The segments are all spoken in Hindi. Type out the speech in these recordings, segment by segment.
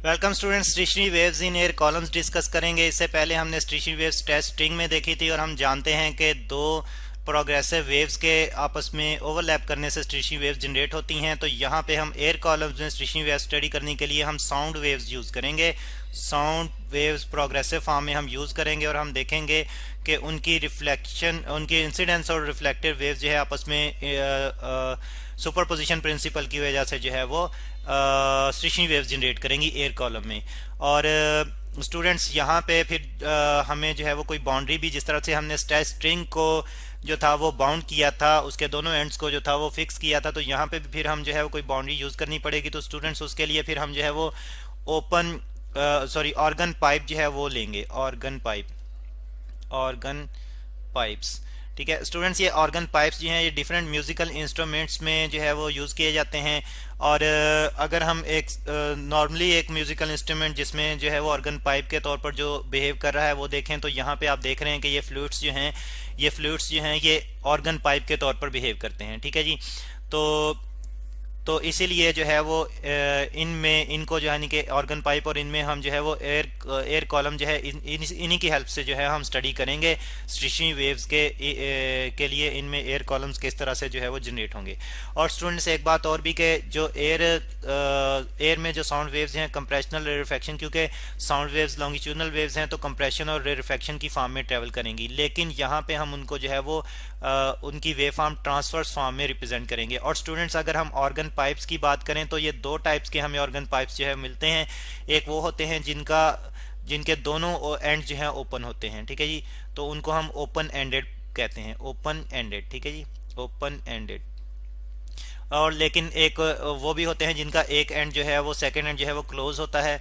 Welcome students. Stationery waves in air columns discuss करेंगे। इससे पहले हमने स्टेशनरी वेव्स टेस्ट स्ट्रिंग में देखी थी और हम जानते हैं कि दो प्रोग्रेसिव वेव्स के आपस में ओवरलैप करने से स्टेशनरी वेव्स जनरेट होती हैं। तो यहाँ पे हम एयर कॉलम्स में स्टेशनरी वेव्स स्टडी करने के लिए हम साउंड वेव्स यूज़ करेंगे। साउंड वेव्स प्रोग्रेसिव फॉर्म में हम यूज़ करेंगे और हम देखेंगे कि उनकी रिफ्लेक्शन, उनकी इंसिडेंस और रिफ्लेक्टिव वेव्स जो है आपस में सुपरपोजिशन प्रिंसिपल की वजह से जो है वो स्टेशनरी वेव्स जनरेट करेंगी एयर कॉलम में। और स्टूडेंट्स यहाँ पे फिर हमें जो है वो कोई बाउंड्री भी, जिस तरह से हमने स्ट्रिंग को जो था वो बाउंड किया था, उसके दोनों एंड्स को जो था वो फिक्स किया था, तो यहाँ पे भी फिर हम जो है वो कोई बाउंड्री यूज़ करनी पड़ेगी। तो स्टूडेंट्स उसके लिए फिर हम जो है वो ओपन ऑर्गन पाइप जो है वो लेंगे। ऑर्गन पाइप्स, ठीक है स्टूडेंट्स। ये ऑर्गन पाइप्स जो हैं ये डिफरेंट म्यूजिकल इंस्ट्रूमेंट्स में जो है वो यूज़ किए जाते हैं। और अगर हम एक नॉर्मली एक म्यूजिकल इंस्ट्रूमेंट जिसमें जो है वो ऑर्गन पाइप के तौर पर जो बिहेव कर रहा है वो देखें, तो यहाँ पे आप देख रहे हैं कि ये फ्लूइड्स जो हैं ये ऑर्गन पाइप के तौर पर बिहेव करते हैं, ठीक है जी। तो इसीलिए जो है वो इनमें इनको जो है कि ऑर्गन पाइप और इनमें हम जो है वो एयर कॉलम जो है इन्हीं की हेल्प से जो है हम स्टडी करेंगे स्टेशनरी वेव्स के लिए इनमें एयर कॉलम्स किस तरह से जो है वो जनरेट होंगे। और स्टूडेंट्स एक बात और भी कि जो एयर में जो साउंड वेव्स हैं कंप्रेशनल रेरिफेक्शन, क्योंकि साउंड वेव्स लॉन्गिट्यूडनल वेव्स हैं तो कंप्रेशन और रेरिफेक्शन की फॉर्म में ट्रेवल करेंगी, लेकिन यहाँ पे हम उनको जो है वो उनकी वेव फॉर्म ट्रांसवर्स फॉर्म में रिप्रेजेंट करेंगे। और स्टूडेंट्स अगर हम ऑर्गन पाइप्स की बात करें तो ये दो टाइप्स के हमें ऑर्गन पाइप्स जो है मिलते हैं। एक वो होते हैं जिनके दोनों एंड जो है ओपन होते हैं, ठीक है जी, तो उनको हम ओपन एंडेड कहते हैं, ओपन एंडेड, ठीक है जी, ओपन एंडेड। और लेकिन एक वो भी होते हैं जिनका एक एंड जो है वो सेकंड एंड जो है वो क्लोज होता है,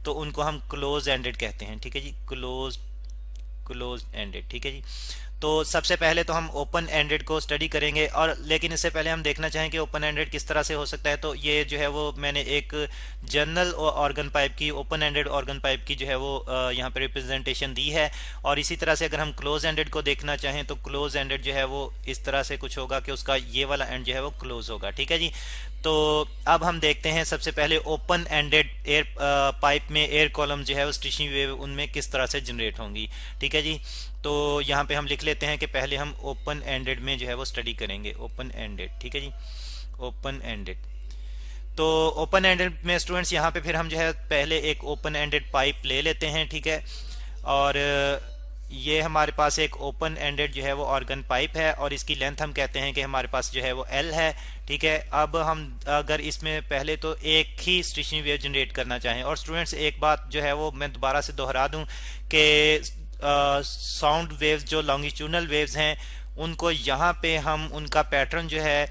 तो उनको हम क्लोज एंडेड कहते हैं, ठीक है जी, क्लोज एंडेड, ठीक है जी। तो सबसे पहले तो हम ओपन एंडेड को स्टडी करेंगे, और लेकिन इससे पहले हम देखना चाहें कि ओपन एंडेड किस तरह से हो सकता है। तो ये जो है वो मैंने एक जनरल ऑर्गन पाइप की, ओपन एंडेड ऑर्गन पाइप की जो है वो यहाँ पे रिप्रेजेंटेशन दी है। और इसी तरह से अगर हम क्लोज एंडेड को देखना चाहें तो क्लोज एंडेड जो है वो इस तरह से कुछ होगा कि उसका ये वाला एंड जो है वो क्लोज होगा, ठीक है जी। तो अब हम देखते हैं सबसे पहले ओपन एंडेड एयर पाइप में एयर कॉलम जो है वो स्टेशनरी वेव उनमें किस तरह से जनरेट होंगी, ठीक है जी। तो यहाँ पे हम लिख लेते हैं कि पहले हम ओपन एंडेड में जो है वो स्टडी करेंगे, ओपन एंडेड, ठीक है जी, ओपन एंडेड। तो ओपन एंडेड में स्टूडेंट्स यहाँ पे फिर हम जो है पहले एक ओपन एंडेड पाइप ले लेते हैं, ठीक है। और ये हमारे पास एक ओपन एंडेड जो है वो ऑर्गन पाइप है और इसकी लेंथ हम कहते हैं कि हमारे पास जो है वो एल है, ठीक है। अब हम अगर इसमें पहले तो एक ही स्टेशनरी वेव जनरेट करना चाहें, और स्टूडेंट्स एक बात जो है वो मैं दोबारा से दोहरा दूं कि साउंड वेव्स जो लॉन्गिट्यूडनल वेव्स हैं उनको यहाँ पे हम उनका पैटर्न जो है,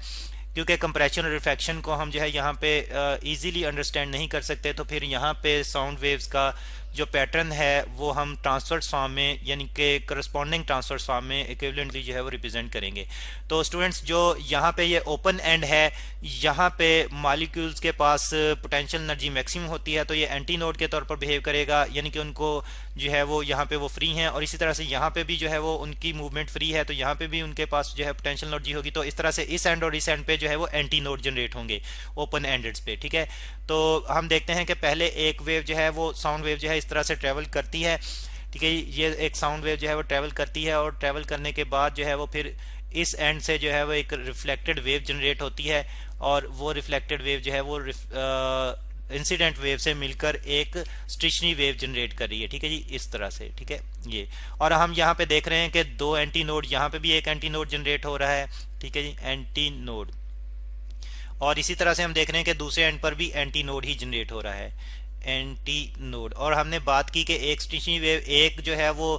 क्योंकि कंप्रेशन और रिफ्लेक्शन को हम जो है यहाँ पे इजीली अंडरस्टैंड नहीं कर सकते, तो फिर यहाँ पे साउंड वेव्स का जो पैटर्न है वो हम ट्रांसवर्स फॉर्म में यानी कि करस्पॉन्डिंग ट्रांसवर्स फॉर्म में इक्विवेलेंटली जो है वो रिप्रेजेंट करेंगे। तो स्टूडेंट्स जो यहाँ पे ये ओपन एंड है, यहाँ पे मॉलिक्यूल्स के पास पोटेंशियल एनर्जी मैक्सिमम होती है, तो ये एंटी नोड के तौर पर बिहेव करेगा, यानी कि उनको जो है वो यहाँ पे वो फ्री हैं। और इसी तरह से यहाँ पे भी जो है वो उनकी मूवमेंट फ्री है, तो यहाँ पे भी उनके पास जो है पोटेंशियल एनर्जी होगी। तो इस तरह से इस एंड और इस एंड पे जो है वो एंटी नोड जनरेट होंगे ओपन एंडेड्स पे, ठीक है। तो हम देखते हैं कि पहले एक वेव जो है वो साउंड वेव जो है इस तरह से ट्रेवल करती है, ठीक है। ये एक साउंड वेव जो है वो ट्रेवल करती है और ट्रेवल करने के बाद जो है वो फिर इस एंड से जो है वो एक रिफ्लेक्टेड वेव जनरेट होती है, और वो रिफ्लेक्टेड वेव जो है वो इंसिडेंट वेव से मिलकर एक स्टेशनरी वेव जनरेट कर रही है, ठीक है जी, इस तरह से, ठीक है ये। और हम यहाँ पे देख रहे हैं कि दो एंटी नोड, यहाँ पे भी एक एंटी नोड जनरेट हो रहा है, ठीक है जी, एंटी नोड। और इसी तरह से हम देख रहे हैं कि दूसरे एंड पर भी एंटी नोड ही जनरेट हो रहा है, एंटी नोड। और हमने बात की कि एक स्टेशनरी वेव एक जो है वो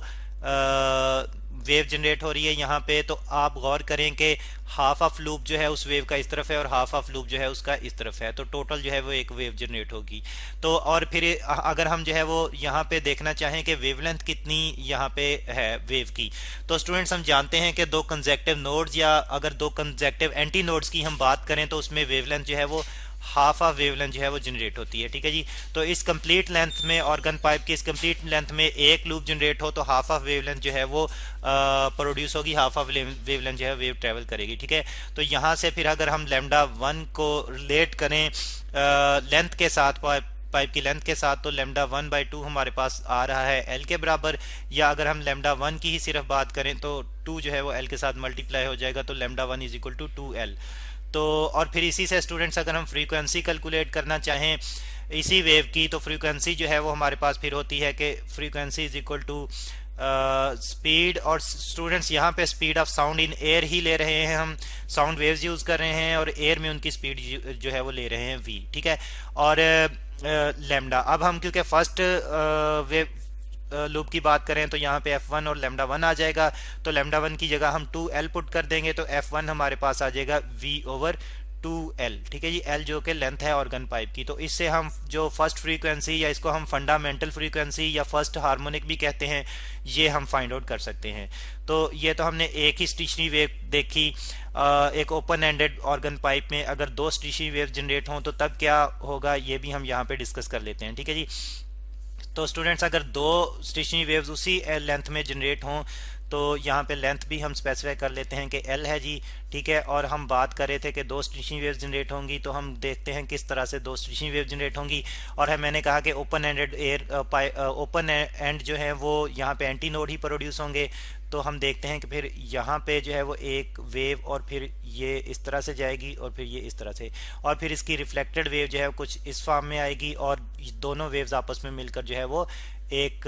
वेव जनरेट हो रही है यहाँ पे, तो आप गौर करें कि हाफ ऑफ लूप जो है उस वेव का इस तरफ है और हाफ ऑफ लूप जो है उसका इस तरफ है, तो टोटल जो है वो एक वेव जनरेट होगी। तो और फिर अगर हम जो है वो यहाँ पे देखना चाहें कि वेवलेंथ कितनी यहाँ पे है वेव की, तो स्टूडेंट्स हम जानते हैं कि दो कंसेक्टिव नोड्स या अगर दो कंसेक्टिव एंटी नोड्स की हम बात करें तो उसमें वेवलेंथ जो है वो हाफ ऑफ वेवलेंथ जो है वो जनरेट होती है, ठीक है जी। तो इस कंप्लीट लेंथ में ऑर्गन पाइप की इस कंप्लीट लेंथ में एक लूप जनरेट हो तो हाफ ऑफ वेवलेंथ जो है वो प्रोड्यूस होगी, हाफ ऑफ वेवलेंथ जो है वेव ट्रेवल करेगी, ठीक है। तो यहाँ से फिर अगर हम लैम्डा 1 को रिलेट करें लेंथ के साथ पाइप की लेंथ के साथ, तो लेमडा 1/2 हमारे पास आ रहा है एल के बराबर। या अगर हम लेमडा 1 की ही सिर्फ बात करें तो 2 जो है वो एल के साथ मल्टीप्लाई हो जाएगा, तो lambda 1 is equal to 2 L. तो और फिर इसी से स्टूडेंट्स अगर हम फ्रीक्वेंसी कैलकुलेट करना चाहें इसी वेव की, तो फ्रीक्वेंसी जो है वो हमारे पास फिर होती है कि frequency is equal to speed, और स्टूडेंट्स यहाँ पे speed of sound in air ही ले रहे हैं, हम साउंड वेव्स यूज कर रहे हैं और एयर में उनकी स्पीड जो है वो ले रहे हैं वी, ठीक है। और लेमडा, अब हम क्योंकि फर्स्ट वेव लूप की बात करें तो यहाँ पे F1 और लेमडा 1 आ जाएगा, तो लेमडा 1 की जगह हम 2L पुट कर देंगे, तो F1 हमारे पास आ जाएगा V/2L, ठीक है जी। L जो कि लेंथ है ऑर्गन पाइप की। तो इससे हम जो फर्स्ट फ्रीक्वेंसी या इसको हम फंडामेंटल फ्रीक्वेंसी या फर्स्ट हार्मोनिक भी कहते हैं, ये हम फाइंड आउट कर सकते हैं। तो ये तो हमने एक ही स्टेशनरी वेव देखी। एक ओपन एंडेड ऑर्गन पाइप में अगर दो स्टेशनरी वेव जनरेट हों तो तब क्या होगा, ये भी हम यहाँ पे डिस्कस कर लेते हैं, ठीक है जी। तो स्टूडेंट्स अगर दो स्टेशनरी वेव्स उसी लेंथ में जनरेट हों तो यहाँ पे लेंथ भी हम स्पेसिफाई कर लेते हैं कि L है जी, ठीक है। और हम बात कर रहे थे कि दो स्टेशनरी वेव्स जनरेट होंगी, तो हम देखते हैं किस तरह से दो स्टेशनरी वेव जनरेट होंगी। और है मैंने कहा कि ओपन एंडेड ओपन एंड जो है वो यहाँ पे एंटी नोड ही प्रोड्यूस होंगे। तो हम देखते हैं कि फिर यहाँ पे जो है वो एक वेव और फिर ये इस तरह से जाएगी और फिर ये इस तरह से, और फिर इसकी रिफ्लेक्टेड वेव जो है कुछ इस फॉर्म में आएगी, और दोनों वेव्स आपस में मिलकर जो है वो एक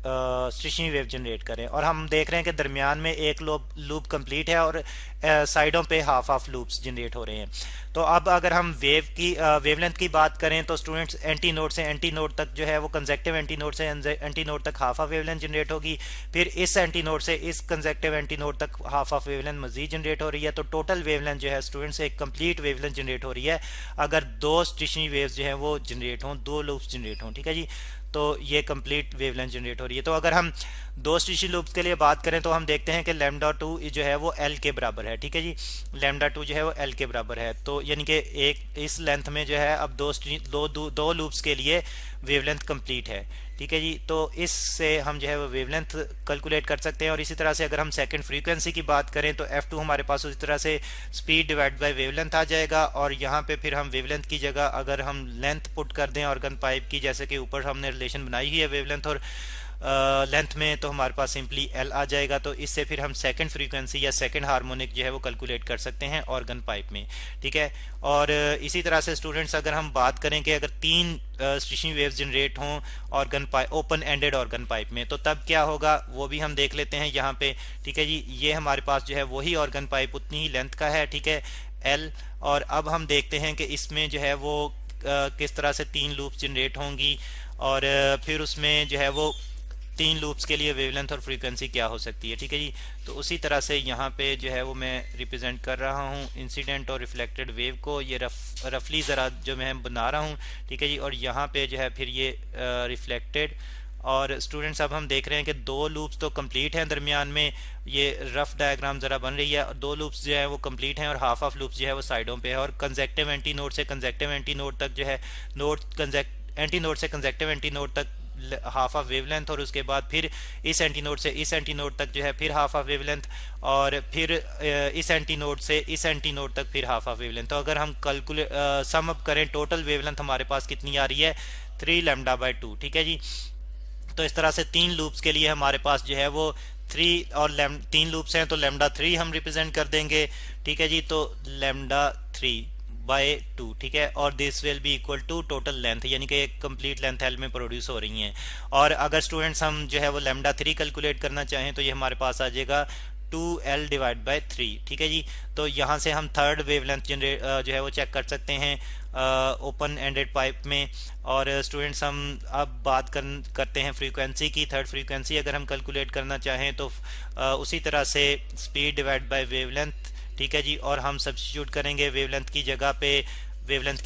स्टेशनरी वेव जनरेट करें। और हम देख रहे हैं कि दरमियान में एक लूप कंप्लीट है और साइडों पे हाफ लूप्स जनरेट हो रहे हैं। तो अब अगर हम वेवलेंथ की बात करें तो स्टूडेंट्स एंटी नोड से एंटी नोड तक जो है वो कंसेक्टिव एंटी नोड से एंटी नोड तक हाफ वेवलेंथ जनरेट होगी, फिर इस एंटी नोड से इस कंसेक्टिव एंटी नोड तक हाफ वेवलेंथ मजीद जनरेट हो रही है। तो टोटल वेवलेंथ जो है स्टूडेंट्स एक कंप्लीट वेवलेंथ जनरेट हो रही है अगर दो स्टेशनरी वेव्स जो है वो जनरेट हों, दो लूप्स जनरेट हों, ठीक है जी। तो ये कंप्लीट वेवलेंथ जनरेट हो रही है। तो अगर हम दो स्टेशनरी लूप्स के लिए बात करें तो हम देखते हैं कि लेमडा 2 जो है वो L के बराबर है, ठीक है जी। लेमडा 2 जो है वो L के बराबर है, तो यानी कि एक इस लेंथ में जो है अब दो लूप्स के लिए वेवलेंथ कंप्लीट है, ठीक है जी। तो इससे हम जो है वो वेवलेंथ कैलकुलेट कर सकते हैं। और इसी तरह से अगर हम सेकंड फ्रीक्वेंसी की बात करें तो F2 हमारे पास उसी तरह से स्पीड डिवाइड बाय वेवलेंथ आ जाएगा, और यहाँ पे फिर हम वेवलेंथ की जगह अगर हम लेंथ पुट कर दें ऑर्गन पाइप की, जैसे कि ऊपर हमने रिलेशन बनाई ही है वेवलेंथ और लेंथ में, तो हमारे पास सिंपली L आ जाएगा। तो इससे फिर हम सेकंड फ्रीक्वेंसी या सेकंड हार्मोनिक जो है वो कैलकुलेट कर सकते हैं ऑर्गन पाइप में, ठीक है। और इसी तरह से स्टूडेंट्स अगर हम बात करें कि अगर तीन स्टेशनरी वेव्स जनरेट हों organ pipe open ended organ pipe में, तो तब क्या होगा वो भी हम देख लेते हैं यहाँ पे, ठीक है जी। ये हमारे पास जो है वही ऑर्गन पाइप उतनी ही लेंथ का है, ठीक है, L। और अब हम देखते हैं कि इसमें जो है वो किस तरह से तीन लूप्स जनरेट होंगी, और फिर उसमें जो है वो तीन लूप्स के लिए वेवलेंथ और फ्रीक्वेंसी क्या हो सकती है, ठीक है जी। तो उसी तरह से यहाँ पे जो है वो मैं रिप्रेजेंट कर रहा हूँ इंसिडेंट और रिफ्लेक्टेड वेव को, ये रफली ज़रा जो मैं बना रहा हूँ, ठीक है जी। और यहाँ पे जो है फिर ये रिफ्लेक्टेड, और स्टूडेंट्स अब हम देख रहे हैं कि दो लूप्स तो कंप्लीट हैं, दरमियान में ये रफ डायग्राम ज़रा बन रही है, दो लूप्स जो है वो कंप्लीट हैं और हाफ लूप्स जो है वो साइडों पे है। और कंजेक्टिव एंटी नोड से कंजेक्टिव एंटी नोड तक जो है एंटी नोड से कंजेक्टिव एंटी नोड तक हाफ वेवलेंथ, और उसके बाद फिर इस एंटी नोड से इस एंटी नोड तक जो है फिर हाफ वेवलेंथ, और फिर इस एंटी नोड से इस एंटी नोड तक फिर हाफ वेवलेंथ। तो अगर हम सम अप करें टोटल वेवलेंथ हमारे पास कितनी आ रही है 3 λ/2, ठीक है जी। तो इस तरह से तीन लूप्स के लिए हमारे पास जो है वो 3 और तीन लूप्स हैं तो लेमडा 3 हम रिप्रेजेंट कर देंगे, ठीक है जी। तो लेमडा 3/2, ठीक है। और this will be equal to total length, यानी कि एक कंप्लीट लेंथ L में प्रोड्यूस हो रही हैं। और अगर स्टूडेंट्स हम जो है वो लेमडा 3 कैलकुलेट करना चाहें तो ये हमारे पास आ जाएगा 2L डिवाइड बाय 3, ठीक है जी। तो यहाँ से हम थर्ड वेवलेंथ जो है वो चेक कर सकते हैं ओपन एंडेड पाइप में। और स्टूडेंट्स हम अब बात करते हैं फ्रीक्वेंसी की। थर्ड फ्रीक्वेंसी अगर हम कैलकुलेट करना चाहें तो उसी तरह से स्पीड डिवाइड बाय वेवलेंथ, ठीक है जी। और हम सब्स्टिट्यूट करेंगे वेवलेंथ की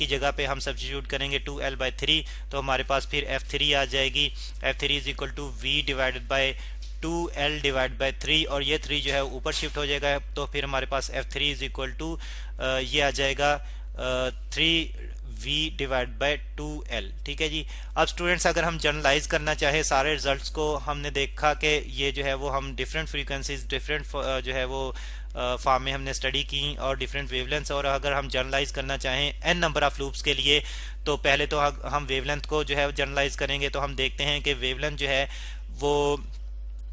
जगह पे हम सब्स्टिट्यूट करेंगे 2L/3, तो हमारे पास फिर F3 आ जाएगी। F3 is equal to V divided by 2L divide by 3, और ये 3 जो है ऊपर शिफ्ट हो जाएगा, तो फिर हमारे पास F3 इज इक्वल टू ये आ जाएगा 3V डिवाइड बाय 2L, ठीक है जी। अब स्टूडेंट्स अगर हम जनरलाइज करना चाहे सारे रिजल्ट्स को, हमने देखा कि ये जो है वो हम डिफरेंट फ्रीक्वेंसीज डिफरेंट जो है वो फॉर्म में हमने स्टडी की और डिफरेंट वेवलेंथ्स। और अगर हम जनरलाइज करना चाहें n नंबर ऑफ लूप्स के लिए, तो पहले तो हम वेवलेंथ को जो है जनरलाइज करेंगे। तो हम देखते हैं कि वो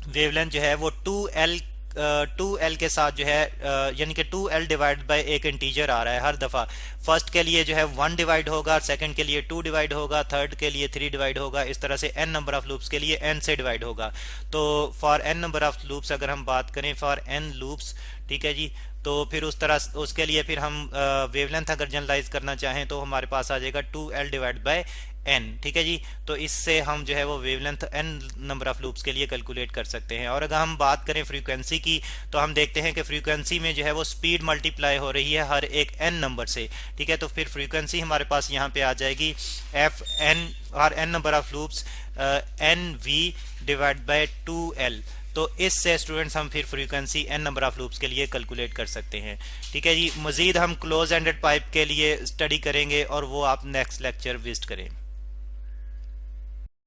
वेवलेंथ जो है वो 2l के साथ जो है यानी कि 2l डिवाइड बाय एक इंटीजर आ रहा है हर दफ़ा। फर्स्ट के लिए जो है 1 डिवाइड होगा, सेकंड के लिए 2 डिवाइड होगा, थर्ड के लिए 3 डिवाइड होगा, इस तरह से n नंबर ऑफ लूप्स के लिए n से डिवाइड होगा। तो for n number of loops अगर हम बात करें फॉर n लूप्स, ठीक है जी, तो फिर उस तरह उसके लिए फिर हम वेवलेंथ अगर जनरलाइज करना चाहें तो हमारे पास आ जाएगा 2l डिवाइड बाय n, ठीक है जी। तो इससे हम जो है वो wavelength n number of loops के लिए कैलकुलेट कर सकते हैं। और अगर हम बात करें फ्रीक्वेंसी की, तो हम देखते हैं कि फ्रीक्वेंसी में जो है वो स्पीड मल्टीप्लाई हो रही है हर एक n नंबर से, ठीक है। तो फिर फ्रीक्वेंसी हमारे पास यहाँ पे आ जाएगी एफ एन हर n number of loops N V divide by 2l। तो इससे स्टूडेंट्स हम फिर frequency n number of loops के लिए कैलकुलेट कर सकते हैं, ठीक है जी। मजीद हम क्लोज एंडेड पाइप के लिए स्टडी करेंगे और वो आप नेक्स्ट लेक्चर विजिट करें।